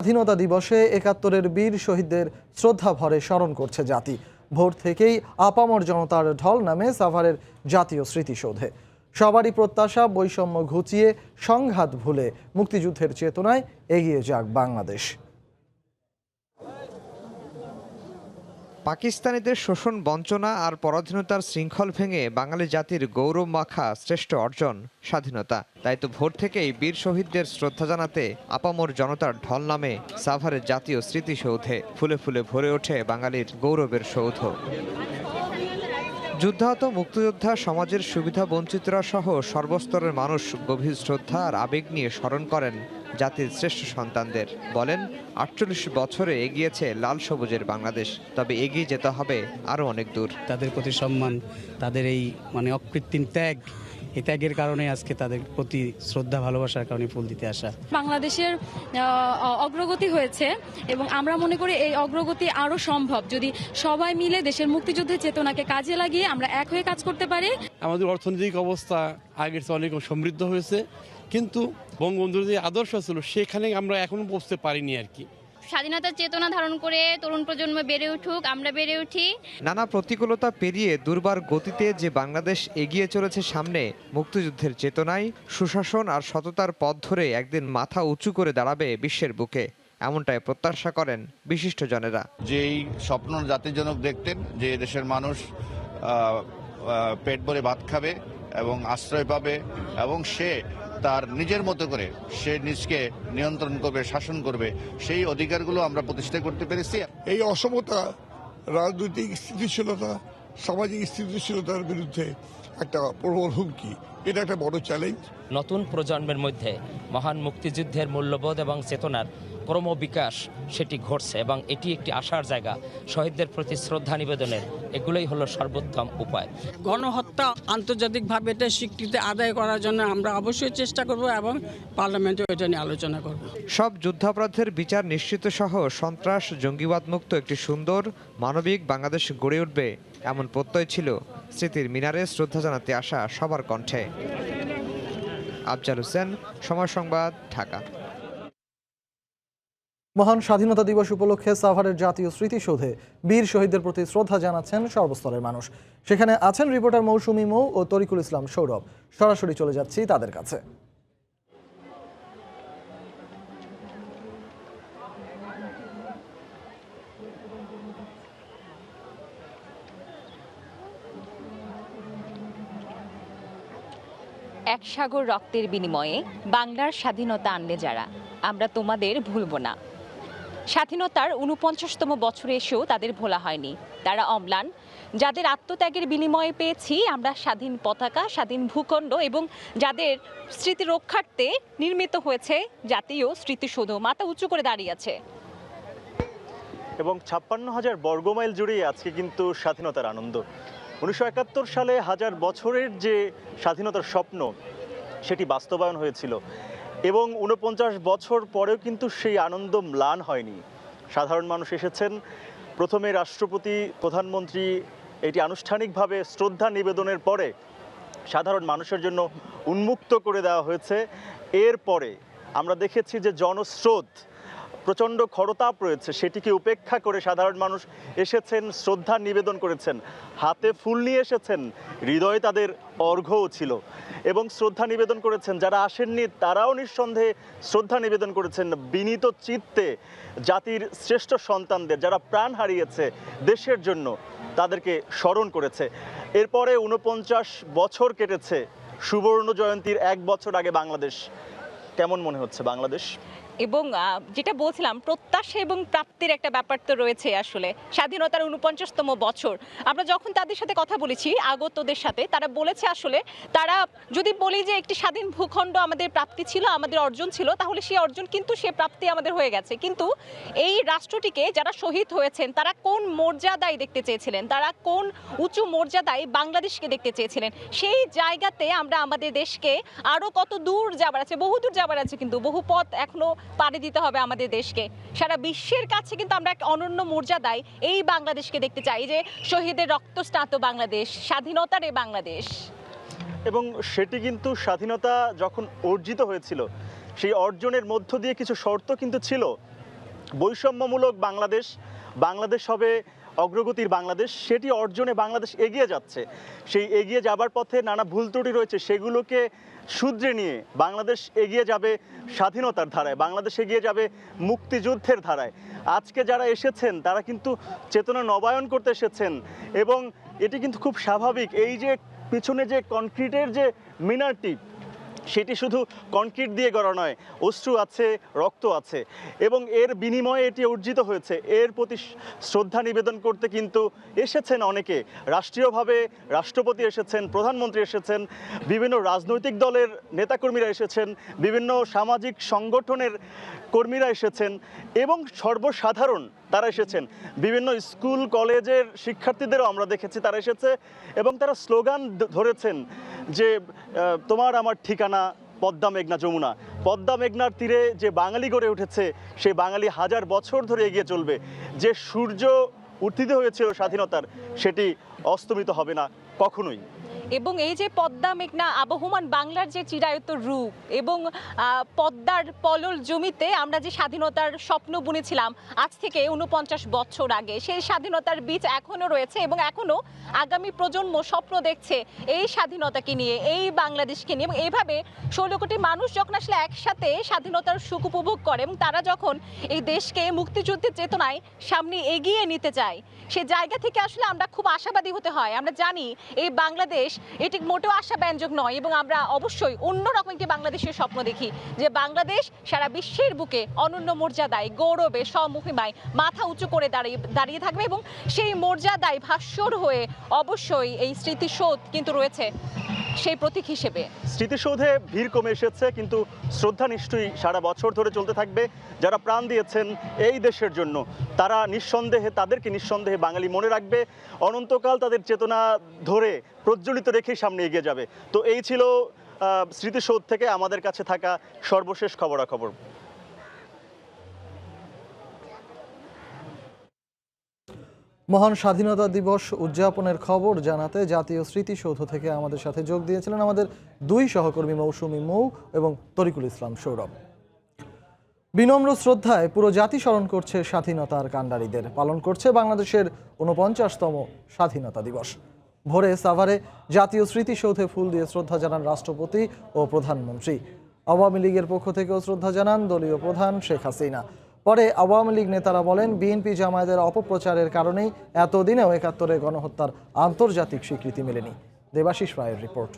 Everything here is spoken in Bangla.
স্বাধীনতা দিবসে ৭১-এর বীর শহীদদের শ্রদ্ধা ভরে স্মরণ করছে জাতি। ভোর থেকেই আপামর জনতার ঢল নামে সাভারের জাতীয় স্মৃতিসৌধে। সবারই প্রত্যাশা বৈষম্য ঘুচিয়ে সংঘাত ভুলে মুক্তিযুদ্ধের চেতনায় এগিয়ে যাক বাংলাদেশ। পাকিস্তানিদের শোষণ বঞ্চনা আর পরাধীনতার শৃঙ্খল ভেঙে বাঙালি জাতির গৌরব মাখা শ্রেষ্ঠ অর্জন স্বাধীনতা। তাই তো ভোর থেকেই বীর শহীদদের শ্রদ্ধা জানাতে আপামর জনতার ঢল নামে সাভারের জাতীয় স্মৃতিসৌধে। ফুলে ফুলে ভরে ওঠে বাঙালির গৌরবের সৌধ। যুদ্ধাহত মুক্তিযোদ্ধা, সমাজের সুবিধা বঞ্চিতরা সহ সর্বস্তরের মানুষ গভীর শ্রদ্ধা আর আবেগ নিয়ে স্মরণ করেন জাতির শ্রেষ্ঠ সন্তানদের। বলেন ৪৮ বছরে এগিয়েছে লাল সবুজের বাংলাদেশ, তবে এগিয়ে যেতে হবে আরও অনেক দূর। তাদের প্রতি সম্মান, তাদের এই অকৃত্রিম ত্যাগ, এই ত্যাগের কারণে আজকে তাদের প্রতি শ্রদ্ধা ভালোবাসার কারণে ফুল দিতে আসা। বাংলাদেশের অগ্রগতি হয়েছে এবং আমরা মনে করি এই অগ্রগতি আরো সম্ভব যদি সবাই মিলে দেশের মুক্তিযুদ্ধের চেতনাকে কাজে লাগিয়ে আমরা এক হয়ে কাজ করতে পারি। আমাদের অর্থনৈতিক অবস্থা আগের চেয়ে অনেক সমৃদ্ধ হয়েছে, কিন্তু বঙ্গবন্ধুর যে আদর্শ ছিল সেখানে আমরা এখনো পৌঁছতে পারিনি আর কি। স্বাধীনতার চেতনা ধারণ করে তরুণ প্রজন্ম বেড়ে উঠুক, আমরা বেড়ে উঠি। নানা প্রতিকূলতা পেরিয়ে দুর্বার গতিতে যে বাংলাদেশ এগিয়ে চলেছে সামনে, মুক্তিযুদ্ধের চেতনায় সুশাসন আর সততার পথ ধরে একদিন মাথা উঁচু করে দাঁড়াবে বিশ্বের বুকে, এমনটাই প্রত্যাশা করেন বিশিষ্টজনেরা। যেই স্বপ্ন জাতির জনক দেখতেন যে দেশের মানুষ পেট ভরে ভাত খাবে এবং আশ্রয় পাবে এবং সে তার নিজের মতো করে সে নিজকে নিয়ন্ত্রণ করবে, শাসন করবে, সেই অধিকারগুলো আমরা প্রতিষ্ঠা করতে পেরেছি। এই অসমতা, রাজনৈতিক স্থিতিশীলতা, সামাজিক স্থিতিশীলতার বিরুদ্ধে একটা প্রবল হুমকি, এটা একটা বড় চ্যালেঞ্জ। নতুন প্রজন্মের মধ্যে মহান মুক্তিযুদ্ধের মূল্যবোধ এবং চেতনার ক্রমবিকাশ সেটি ঘটছে এবং এটি একটি আশার জায়গা। শহীদদের প্রতি শ্রদ্ধা নিবেদনের এগুলোই হলো সর্বোত্তম উপায়। গণহত্যা আন্তর্জাতিকভাবে এটা স্বীকৃতি আদায় করার জন্য আমরা অবশ্যই চেষ্টা করব এবং পার্লামেন্টে এটা নিয়ে আলোচনা করব। সব যুদ্ধাপরাধের বিচার নিশ্চিত সহ সন্ত্রাস, জঙ্গিবাদ মুক্ত একটি সুন্দর মানবিক বাংলাদেশ গড়ে উঠবে, এমন প্রত্যয় ছিল স্মৃতির মিনারে শ্রদ্ধা জানাতে আসা সবার কণ্ঠে। আফজাল হোসেন, সময় সংবাদ, ঢাকা। মহান স্বাধীনতা দিবস উপলক্ষে সাভারের জাতীয় স্মৃতিসৌধে বীর শহীদদের প্রতি শ্রদ্ধা জানাচ্ছেন সর্বস্তরের মানুষ। সেখানে আছেন রিপোর্টার মৌসুমী মৌ ও তরিকুল ইসলাম সৌরভ। সরাসরি চলে যাচ্ছি তাদের কাছে। এক সাগর রক্তের বিনিময়ে বাংলার স্বাধীনতা আনলে যারা, আমরা তোমাদের ভুলব না। স্বাধীনতার ৪৯তম বছরে এসেও তাদের ভোলা হয়নি। তারা অম্লান, যাদের আত্মত্যাগের বিনিময়ে পেয়েছি আমরা স্বাধীন পতাকা, স্বাধীন ভূখণ্ড এবং যাদের স্মৃতি রক্ষার্থে নির্মিত হয়েছে জাতীয় স্মৃতিসৌধ, মাথা উঁচু করে দাঁড়িয়ে আছে। এবং ৫৬,০০০ বর্গমাইল জুড়েই আজকে কিন্তু স্বাধীনতার আনন্দ। ১৯৭১ সালে হাজার বছরের যে স্বাধীনতার স্বপ্ন সেটি বাস্তবায়ন হয়েছিল এবং ৪৯ বছর পরেও কিন্তু সেই আনন্দ ম্লান হয়নি। সাধারণ মানুষ এসেছেন, প্রথমে রাষ্ট্রপতি, প্রধানমন্ত্রী এটি আনুষ্ঠানিকভাবে শ্রদ্ধা নিবেদনের পরে সাধারণ মানুষের জন্য উন্মুক্ত করে দেওয়া হয়েছে। এরপরে আমরা দেখেছি যে জনস্রোত, প্রচণ্ড খরতাপ রয়েছে, সেটিকে উপেক্ষা করে সাধারণ মানুষ এসেছেন, শ্রদ্ধা নিবেদন করেছেন, হাতে ফুল নিয়ে এসেছেন, হৃদয়ে তাদের অর্ঘ্যও ছিল এবং শ্রদ্ধা নিবেদন করেছেন। যারা আসেননি তারাও নিঃসন্দেহে শ্রদ্ধা নিবেদন করেছেন বিনীত চিত্তে জাতির শ্রেষ্ঠ সন্তানদের, যারা প্রাণ হারিয়েছে দেশের জন্য, তাদেরকে স্মরণ করেছে। এরপরে ৪৯ বছর কেটেছে, সুবর্ণ জয়ন্তীর ১ বছর আগে বাংলাদেশ। কেমন মনে হচ্ছে বাংলাদেশ? এবং যেটা বলছিলাম, প্রত্যাশা এবং প্রাপ্তির একটা ব্যাপার তো রয়েছে। আসলে স্বাধীনতার ৪৯তম বছর, আমরা যখন তাদের সাথে কথা বলেছি, আগতদের সাথে, তারা বলেছে আসলে তারা যদি বলি যে একটি স্বাধীন ভূখণ্ড আমাদের প্রাপ্তি ছিল, আমাদের অর্জন ছিল, তাহলে সেই অর্জন কিন্তু সে প্রাপ্তি আমাদের হয়ে গেছে। কিন্তু এই রাষ্ট্রটিকে যারা শহীদ হয়েছেন তারা কোন মর্যাদায় দেখতে চেয়েছিলেন, তারা কোন উঁচু মর্যাদায় বাংলাদেশকে দেখতে চেয়েছিলেন, সেই জায়গাতে আমরা আমাদের দেশকে আরও কত দূর যাবার আছে, বহু দূর যাবার আছে, কিন্তু বহু পথ এখনো পাড়ি দিতে হবে আমাদের দেশকে। সারা বিশ্বের কাছে কিন্তু আমরা এক অনন্য মর্যাদায় এই বাংলাদেশকে দেখতে চাই, যে শহীদের রক্তস্নাত বাংলাদেশ, স্বাধীনতার এই বাংলাদেশ। এবং সেটি কিন্তু স্বাধীনতা যখন অর্জিত হয়েছিল, সেই অর্জনের মধ্য দিয়ে কিছু শর্ত কিন্তু ছিল। বৈষম্যমূলক বাংলাদেশ, বাংলাদেশ হবে অগ্রগতির বাংলাদেশ, সেটি অর্জনে বাংলাদেশ এগিয়ে যাচ্ছে। সেই এগিয়ে যাবার পথে নানা ভুল ত্রুটি রয়েছে, সেগুলোকে শুধরে নিয়ে বাংলাদেশ এগিয়ে যাবে স্বাধীনতার ধারায়, বাংলাদেশ এগিয়ে যাবে মুক্তিযুদ্ধের ধারায়। আজকে যারা এসেছেন তারা কিন্তু চেতনা নবায়ন করতে এসেছেন, এবং এটি কিন্তু খুব স্বাভাবিক। এই যে পিছনে যে কনক্রিটের যে মিনারটি, সেটি শুধু কনক্রিট দিয়ে গড়া নয়, অশ্রু আছে, রক্ত আছে, এবং এর বিনিময়ে এটি অর্জিত হয়েছে। এর প্রতি শ্রদ্ধা নিবেদন করতে কিন্তু এসেছেন অনেকে, রাষ্ট্রীয়ভাবে রাষ্ট্রপতি এসেছেন, প্রধানমন্ত্রী এসেছেন, বিভিন্ন রাজনৈতিক দলের নেতাকর্মীরা এসেছেন, বিভিন্ন সামাজিক সংগঠনের কর্মীরা এসেছেন, এবং সর্বসাধারণ তারা এসেছেন। বিভিন্ন স্কুল কলেজের শিক্ষার্থীদেরও আমরা দেখেছি তারা এসেছে, এবং তারা স্লোগান ধরেছেন যে তোমার আমার ঠিকানা পদ্মা মেঘনা যমুনা। পদ্মা মেঘনার তীরে যে বাঙালি গড়ে উঠেছে, সেই বাঙালি হাজার বছর ধরে এগিয়ে চলবে। যে সূর্য উত্থিত হয়েছিল স্বাধীনতার, সেটি অস্তমিত হবে না কখনোই। এবং এই যে পদ্মা মেঘনা আবহমান বাংলার যে চিরায়ত রূপ, এবং পদ্মার পলল জমিতে আমরা যে স্বাধীনতার স্বপ্ন বুনেছিলাম আজ থেকে 49 বছর আগে, সেই স্বাধীনতার বীজ এখনো রয়েছে, এবং এখনো আগামী প্রজন্ম স্বপ্ন দেখছে এই স্বাধীনতাকে নিয়ে, এই বাংলাদেশকে নিয়ে। এবং এইভাবে 16 কোটি মানুষ যখন আসলে একসাথে স্বাধীনতার সুখ উপভোগ করে, এবং তারা যখন এই দেশকে মুক্তিযুদ্ধের চেতনায় সামনে এগিয়ে নিতে চায়, সে জায়গা থেকে আসলে আমরা খুব আশাবাদী হতে হয়। আমরা জানি এই বাংলাদেশ এটি মোটেও আশাব্যঞ্জক নয়, এবং আমরা অবশ্যই অন্যরকম একটি বাংলাদেশের স্বপ্ন দেখি, যে বাংলাদেশ সারা বিশ্বের বুকে অনন্য মর্যাদায়, গৌরবে, স্বমহিমায় মাথা উঁচু করে দাঁড়িয়ে থাকবে। এবং সেই মর্যাদায় ভাস্বর হয়ে অবশ্যই এই স্মৃতিসৌধ কিন্তু রয়েছে সেই প্রতীক হিসেবে। স্মৃতিসৌধে ভিড় কমে এসেছে, কিন্তু শ্রদ্ধা নিশ্চয়ই সারা বছর ধরে চলতে থাকবে। যারা প্রাণ দিয়েছেন এই দেশের জন্য, তারা তাদেরকে নিঃসন্দেহে বাঙালি মনে রাখবে, অনন্তকাল তাদের চেতনা ধরে প্রজ্বলিত রেখেই সামনে এগিয়ে যাবে। তো এই ছিল স্মৃতিসৌধ থেকে আমাদের কাছে থাকা সর্বশেষ খবরাখবর। মহান স্বাধীনতা দিবস উদযাপনের খবর জানাতে জাতীয় স্মৃতিসৌধ থেকে আমাদের সাথে যোগ দিয়েছিলেন আমাদের দুই সহকর্মী মৌসুমী মৌ এবং তরিকুল ইসলাম সৌরভ। বিনম্র শ্রদ্ধায় পুরো জাতি স্মরণ করছে স্বাধীনতার কাণ্ডারীদের, পালন করছে বাংলাদেশের 49তম স্বাধীনতা দিবস। ভোরে সাভারে জাতীয় স্মৃতিসৌধে ফুল দিয়ে শ্রদ্ধা জানান রাষ্ট্রপতি ও প্রধানমন্ত্রী। আওয়ামী লীগের পক্ষ থেকেও শ্রদ্ধা জানান দলীয় প্রধান শেখ হাসিনা। পরে আওয়ামী লীগ নেতারা বলেন, বিএনপি জামায়াতের অপপ্রচারের কারণেই এতদিনেও ৭১ গণহত্যার আন্তর্জাতিক স্বীকৃতি মেলেনি। দেবাশিস রায়ের রিপোর্ট।